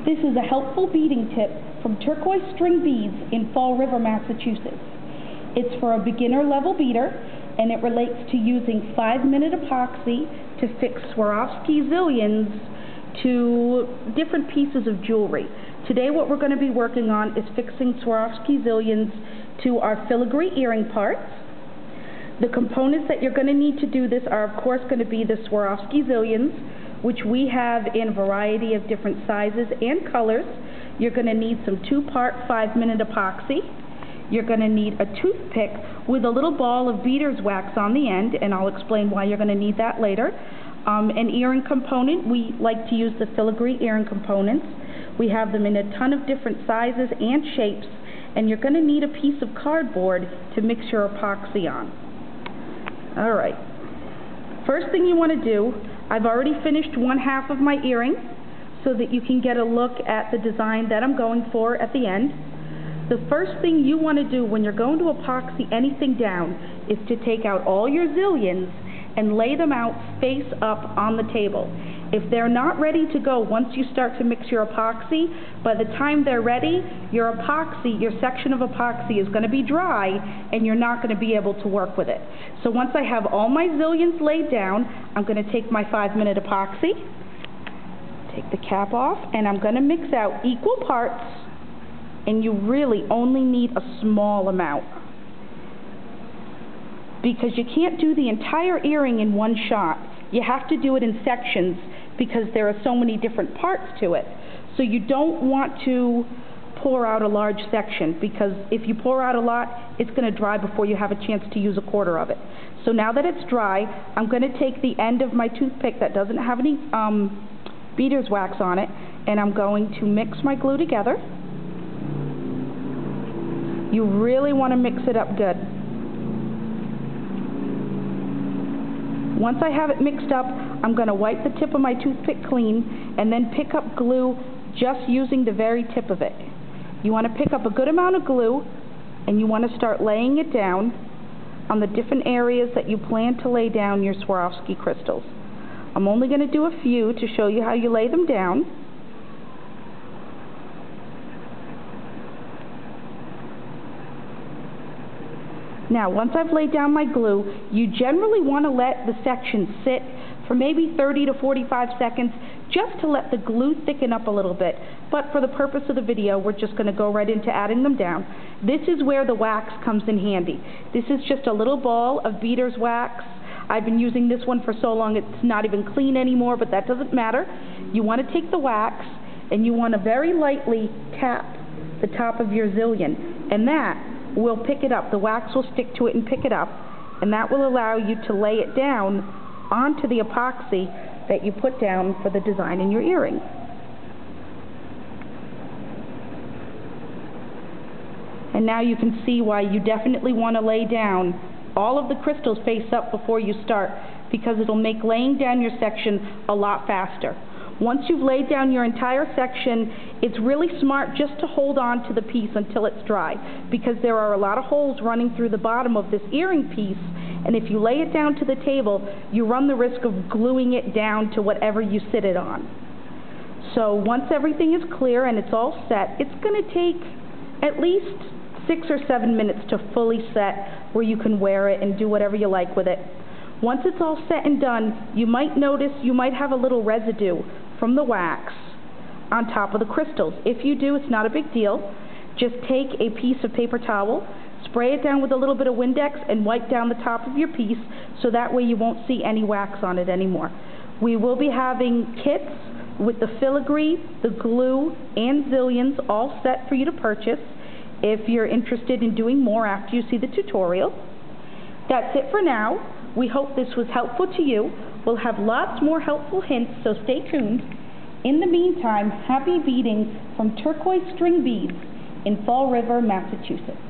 This is a helpful beading tip from Turquoise String Beads in Fall River, Massachusetts. It's for a beginner level beader, and it relates to using 5-minute epoxy to fix Swarovski zillions to different pieces of jewelry. Today what we're going to be working on is fixing Swarovski zillions to our filigree earring parts. The components that you're going to need to do this are of course going to be the Swarovski zillions, which we have in a variety of different sizes and colors. You're going to need some 2-part 5-minute epoxy. You're going to need a toothpick with a little ball of beater's wax on the end, and I'll explain why you're going to need that later. An earring component, we like to use the filigree earring components. We have them in a ton of different sizes and shapes, and you're going to need a piece of cardboard to mix your epoxy on. Alright, first thing you want to do, I've already finished 1/2 of my earring so that you can get a look at the design that I'm going for at the end. The first thing you want to do when you're going to epoxy anything down is to take out all your zillions and lay them out face up on the table. If they're not ready to go once you start to mix your epoxy, by the time they're ready, your section of epoxy is going to be dry and you're not going to be able to work with it. So once I have all my zillions laid down, I'm going to take my 5-minute epoxy, take the cap off, and I'm going to mix out equal parts, and you really only need a small amount, because you can't do the entire earring in one shot. You have to do it in sections because there are so many different parts to it. So you don't want to pour out a large section, because if you pour out a lot, it's going to dry before you have a chance to use 1/4 of it. So now that it's dry, I'm going to take the end of my toothpick that doesn't have any beater's wax on it, and I'm going to mix my glue together. You really want to mix it up good. Once I have it mixed up, I'm going to wipe the tip of my toothpick clean and then pick up glue just using the very tip of it. You want to pick up a good amount of glue, and you want to start laying it down on the different areas that you plan to lay down your Swarovski crystals. I'm only going to do a few to show you how you lay them down. Now, once I've laid down my glue, you generally want to let the section sit for maybe 30 to 45 seconds just to let the glue thicken up a little bit. But for the purpose of the video, we're just going to go right into adding them down. This is where the wax comes in handy. This is just a little ball of beater's wax. I've been using this one for so long it's not even clean anymore, but that doesn't matter. You want to take the wax and you want to very lightly tap the top of your zillion, and that will pick it up. The wax will stick to it and pick it up, and that will allow you to lay it down onto the epoxy that you put down for the design in your earring. And now you can see why you definitely want to lay down all of the crystals face up before you start, because it'll make laying down your section a lot faster. Once you've laid down your entire section, it's really smart just to hold on to the piece until it's dry, because there are a lot of holes running through the bottom of this earring piece, and if you lay it down to the table, you run the risk of gluing it down to whatever you sit it on. So once everything is clear and it's all set, it's going to take at least 6 or 7 minutes to fully set, where you can wear it and do whatever you like with it. Once it's all set and done, you might notice you might have a little residue from the wax on top of the crystals. If you do, it's not a big deal. Just take a piece of paper towel, spray it down with a little bit of Windex, and wipe down the top of your piece, so that way you won't see any wax on it anymore. We will be having kits with the filigree, the glue, and zillions all set for you to purchase if you're interested in doing more after you see the tutorial. That's it for now. We hope this was helpful to you. We'll have lots more helpful hints, so stay tuned. In the meantime, happy beading from Turquoise String Beads in Fall River, Massachusetts.